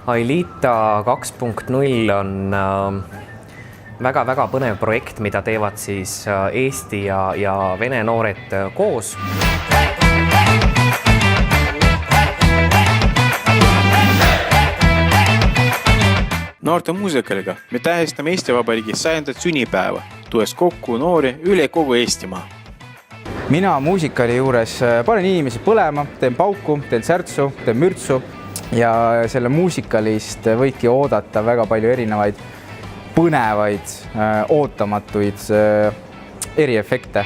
Aelita 2.0 on väga-väga põnev projekt, mida teevad siis Eesti ja Vene noored koos. Noorte muusikaliga me tähistame Eesti Vabariigi 100. sünnipäeva, tuues kokku noori üle kogu Eestimaa. Mina muusikali juures panen inimesi põlema, teen pauku, teen särtsu, teen mürtsu ja selle muusikalist võidki oodata väga palju erinevaid põnevaid, ootamatuid eriefekte.